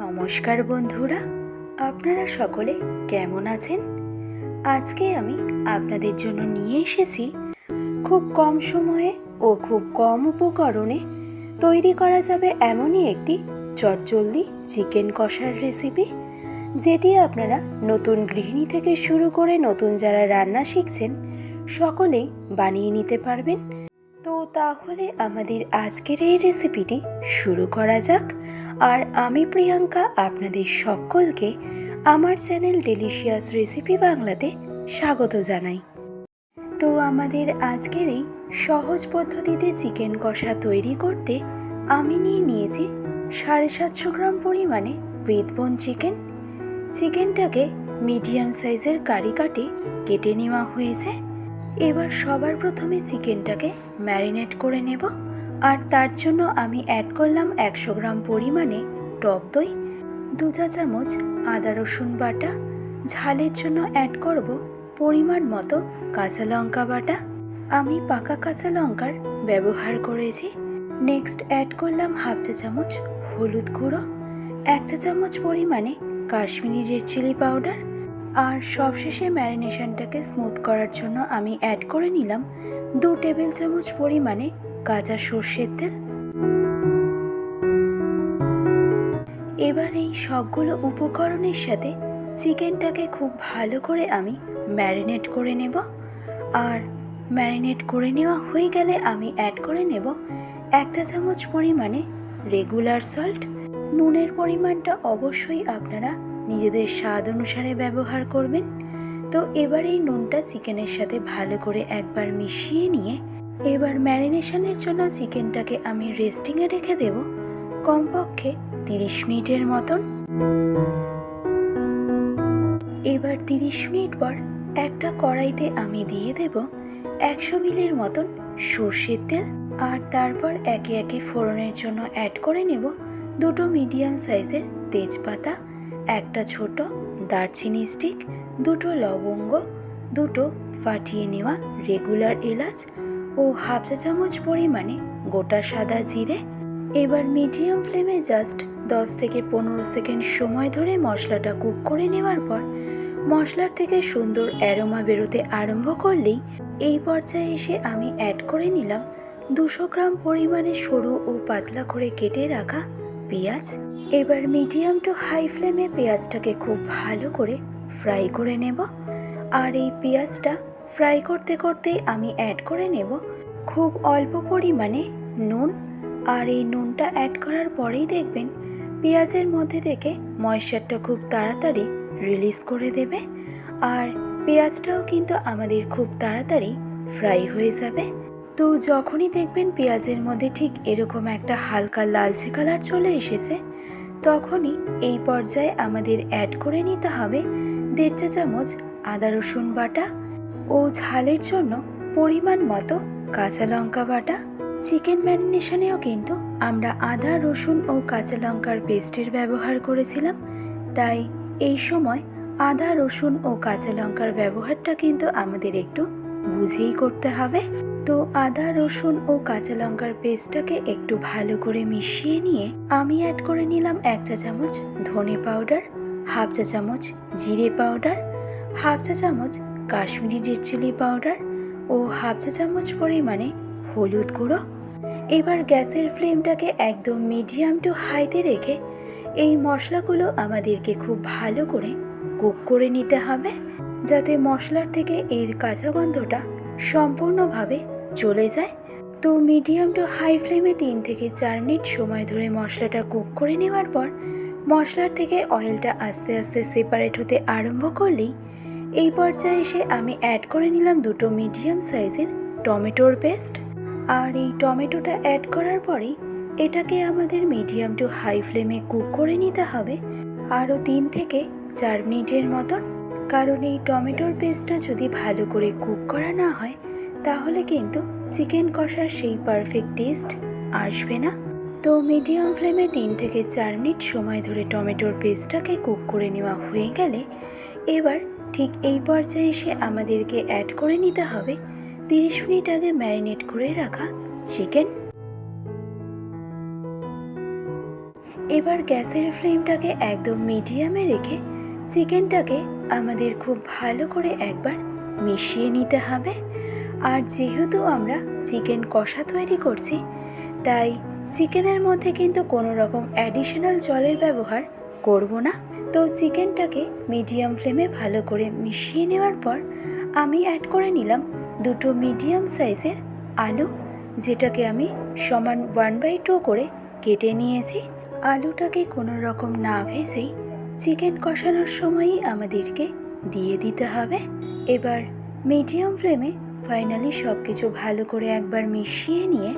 নমস্কার বন্ধুরা, আপনারা সকলে কেমন আছেন? আজকে আমি আপনাদের জন্য নিয়ে এসেছি খুব কম সময়ে ও খুব কম উপকরণে তৈরি করা যাবে এমনই একটি চটজলদি চিকেন কষার রেসিপি, যেটি আপনারা নতুন গৃহিণী থেকে শুরু করে নতুন যারা রান্না শিখছেন সকলেই বানিয়ে নিতে পারবেন। তো তাহলে আমাদের আজকের এই রেসিপিটি শুরু করা যাক। আর আমি প্রিয়াঙ্কা আপনাদের সকলকে আমার চ্যানেল ডেলিশিয়াস রেসিপি বাংলাতে স্বাগত জানাই। তো আমাদের আজকের এই সহজ পদ্ধতিতে চিকেন কষা তৈরি করতে আমি নিয়েছি 750 গ্রাম পরিমাণে উইথ বোন চিকেন। চিকেনটাকে মিডিয়াম সাইজের কারি কাটে কেটে নেওয়া হয়েছে। এবার সবার প্রথমে চিকেনটাকে ম্যারিনেট করে নেব। আর তার জন্য আমি অ্যাড করলাম 100 গ্রাম পরিমাণে টক দই, 2 চা চামচ আদা রসুন বাটা, ঝালের জন্য অ্যাড করব পরিমাণ মতো কাঁচা লঙ্কা বাটা। আমি পাকা কাঁচা লঙ্কার ব্যবহার করেছি। নেক্সট অ্যাড করলাম হাফ চা চামচ হলুদ গুঁড়ো, 1 চা চামচ পরিমাণে কাশ্মীরি রেড চিলি পাউডার। আর সবশেষে ম্যারিনেশনটাকে স্মুথ করার জন্য আমি অ্যাড করে নিলাম 2 টেবিল চামচ পরিমাণে কাঁচা সর্ষের তেল। এবার এই সবগুলো উপকরণের সাথে চিকেনটাকে খুব ভালো করে আমি ম্যারিনেট করে নেব। আর ম্যারিনেট করে নেওয়া হয়ে গেলে আমি অ্যাড করে নেব 1 চা চামচ পরিমাণে রেগুলার সল্ট। নুনের পরিমাণটা অবশ্যই আপনারা নিজেদের স্বাদ অনুসারে ব্যবহার করবেন। তো এবার এই নুনটা চিকেনের সাথে ভালো করে একবার মিশিয়ে নিয়ে এবার ম্যারিনেশনের জন্য চিকেনটাকে আমি রেস্টিংয়ে রেখে দেব কমপক্ষে 30 মিনিটের মতন। এবার 30 মিনিট পর একটা কড়াইতে আমি দিয়ে দেব 100 মিলির মতন সর্ষের তেল। আর তারপর একে একে ফোড়নের জন্য অ্যাড করে নেব 2টো মিডিয়াম সাইজের তেজপাতা, একটা ছোট দারচিনি স্টিক, 2টো লবঙ্গ, 2টো ফাটিয়ে নেওয়া রেগুলার এলাচ ও হাফ চা চামচ পরিমাণে গোটা সাদা জিরে। এবার মিডিয়াম ফ্লেমে জাস্ট 10 থেকে 15 সেকেন্ড সময় ধরে মশলাটা কুক করে নেওয়ার পর মশলার থেকে সুন্দর অ্যারোমা বেরোতে আরম্ভ করলেই এই পর্যায়ে এসে আমি অ্যাড করে নিলাম 200 গ্রাম পরিমাণে সরু ও পাতলা করে কেটে রাখা পেঁয়াজ। এবার মিডিয়াম টু হাই ফ্লেমে পেঁয়াজটাকে খুব ভালো করে ফ্রাই করে নেব। আর এই পেঁয়াজটা ফ্রাই করতে করতেই আমি অ্যাড করে নেব খুব অল্প পরিমাণে নুন। আর এই নুনটা অ্যাড করার পরেই দেখবেন পেঁয়াজের মধ্যে থেকে ময়েশ্চারটা খুব তাড়াতাড়ি রিলিজ করে দেবে। আর পেঁয়াজটাও কিন্তু আমাদের খুব তাড়াতাড়ি ফ্রাই হয়ে যাবে। তো যখনই দেখবেন পেঁয়াজের মধ্যে ঠিক এরকম একটা হালকা লালচে কালার চলে এসেছে, তখনই এই পর্যায়ে আমাদের অ্যাড করে নিতে হবে 1.5 চা চামচ আদা রসুন বাটা ও ঝালের জন্য পরিমাণ মতো কাঁচা লঙ্কা বাটা। চিকেন ম্যারিনেশনেও কিন্তু আমরা আদা রসুন ও কাঁচা লঙ্কার পেস্টের ব্যবহার করেছিলাম, তাই এই সময় আদা রসুন ও কাঁচা লঙ্কার ব্যবহারটা কিন্তু আমাদের একটু বুঝেই করতে হবে। তো আদা রসুন ও কাঁচা লঙ্কার পেস্টটাকে একটু ভালো করে মিশিয়ে নিয়ে আমি অ্যাড করে নিলাম 1 চা চামচ ধনে পাউডার, হাফ চা চামচ জিরে পাউডার, হাফ চা চামচ কাশ্মীরি রেড চিলি পাউডার ও হাফ চা চামচ পরিমাণে হলুদ গুঁড়ো। এবার গ্যাসের ফ্লেমটাকে একদম মিডিয়াম টু হাইতে রেখে এই মশলাগুলো আমাদেরকে খুব ভালো করে কুক করে নিতে হবে, যাতে মশলার থেকে এর কাঁচা গন্ধটা সম্পূর্ণভাবে চলে যায়। তো মিডিয়াম টু হাই ফ্লেমে 3 থেকে 4 মিনিট সময় ধরে মশলাটা কুক করে নেওয়ার পর মশলার থেকে অয়েলটা আস্তে আস্তে সেপারেট হতে আরম্ভ করলেই এই পর্যায়ে এসে আমি অ্যাড করে নিলাম 2টো মিডিয়াম সাইজের টমেটোর পেস্ট। আর এই টমেটোটা অ্যাড করার পরেই এটাকে আমাদের মিডিয়াম টু হাই ফ্লেমে কুক করে নিতে হবে আরও 3 থেকে 4 মিনিটের মতন। কারণ এই টমেটোর পেস্টটা যদি ভালো করে কুক করা না হয় তাহলে কিন্তু চিকেন কষার সেই পারফেক্ট টেস্ট আসবে না। তো মিডিয়াম ফ্লেমে 3 থেকে 4 মিনিট সময় ধরে টমেটোর পেস্টটাকে কুক করে নেওয়া হয়ে গেলে এবার ঠিক এই পর্যায়ে এসে আমাদেরকে অ্যাড করে নিতে হবে 30 মিনিট আগে ম্যারিনেট করে রাখা চিকেন। এবার গ্যাসের ফ্লেমটাকে একদম মিডিয়ামে রেখে চিকেনটাকে আমাদের খুব ভালো করে একবার মিশিয়ে নিতে হবে। আর যেহেতু আমরা চিকেন কষা তৈরি করছি, তাই চিকেনের মধ্যে কিন্তু কোনো রকম অ্যাডিশনাল জলের ব্যবহার করব না। তো চিকেনটাকে মিডিয়াম ফ্লেমে ভালো করে মিশিয়ে নেওয়ার পর আমি অ্যাড করে নিলাম 2 মিডিয়াম সাইজের আলু, যেটাকে আমি সমান 1/2 করে কেটে নিয়েছি। আলুটাকে কোনো রকম না ভেজেই চিকেন কষানোর সময়ই আমাদেরকে দিয়ে দিতে হবে। এবার মিডিয়াম ফ্লেমে ফাইনালি সব কিছু ভালো করে একবার মিশিয়ে নিয়ে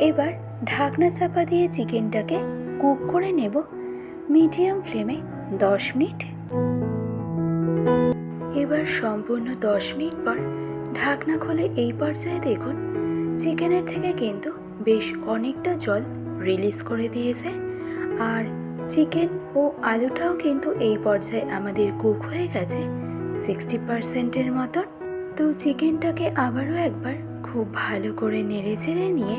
এবার ঢাকনা চাপা দিয়ে চিকেনটাকে কুক করে নেব মিডিয়াম ফ্লেমে 10 মিনিট। এবার সম্পূর্ণ 10 মিনিট পর ঢাকনা খুলে এই পর্যায়ে দেখুন চিকেনের থেকে কিন্তু বেশ অনেকটা জল রিলিজ করে দিয়েছে। আর চিকেন ও আলুটাও কিন্তু এই পর্যায়ে আমাদের কুক হয়ে গেছে 60%-এর মতন। তো চিকেনটাকে আবারও একবার খুব ভালো করে নেড়ে চেড়ে নিয়ে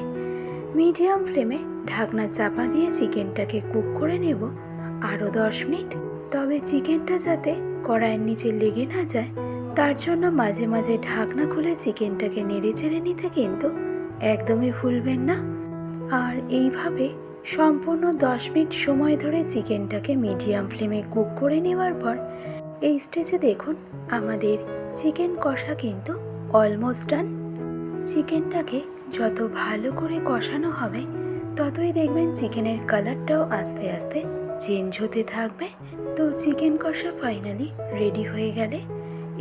মিডিয়াম ফ্লেমে ঢাকনা চাপা দিয়ে চিকেনটাকে কুক করে নেব আরও 10 মিনিট। তবে চিকেনটা যাতে কড়াইয়ের নিচে লেগে না যায়, তার জন্য মাঝে মাঝে ঢাকনা খুলে চিকেনটাকে নেড়ে চেড়ে নিতে কিন্তু একদমই ভুলবেন না। আর এইভাবে সম্পূর্ণ 10 মিনিট সময় ধরে চিকেনটাকে মিডিয়াম ফ্লেমে কুক করে নেওয়ার পর এই স্টেজে দেখুন আমাদের চিকেন কষা কিন্তু অলমোস্ট ডান। চিকেনটাকে যত ভালো করে কষানো হবে ততই দেখবেন চিকেনের কালারটাও আস্তে আস্তে চেঞ্জ হতে থাকবে। তো চিকেন কষা ফাইনালি রেডি হয়ে গেলে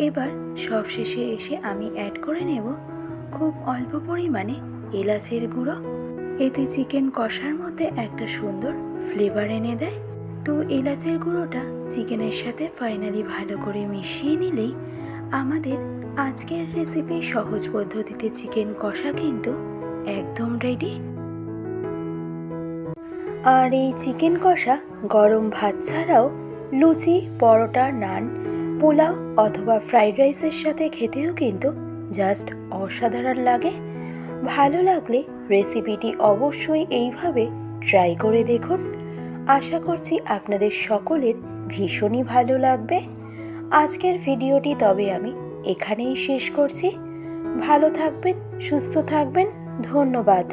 এবার সবশেষে এসে আমি অ্যাড করে নেব খুব অল্প পরিমাণে এলাচের গুঁড়ো। এতে চিকেন কষার মধ্যে একটা সুন্দর ফ্লেভার এনে দেয়। তো এলাচের গুঁড়োটা চিকেনের সাথে ফাইনালি ভালো করে মিশিয়ে নিলেই আমাদের আজকের রেসিপি সহজ পদ্ধতিতে চিকেন কষা কিন্তু একদম রেডি। আর এই চিকেন কষা গরম ভাত ছাড়াও লুচি, পরোটা, নান, পোলাও অথবা ফ্রাইড রাইসের সাথে খেতেও কিন্তু জাস্ট অসাধারণ লাগে। ভালো লাগলে রেসিপিটি অবশ্যই এইভাবে ট্রাই করে দেখুন। আশা করছি আপনাদের সকলের ভীষণই ভালো লাগবে। আজকের ভিডিওটি তবে আমি এখানেই শেষ করছি। ভালো থাকবেন, সুস্থ থাকবেন, ধন্যবাদ।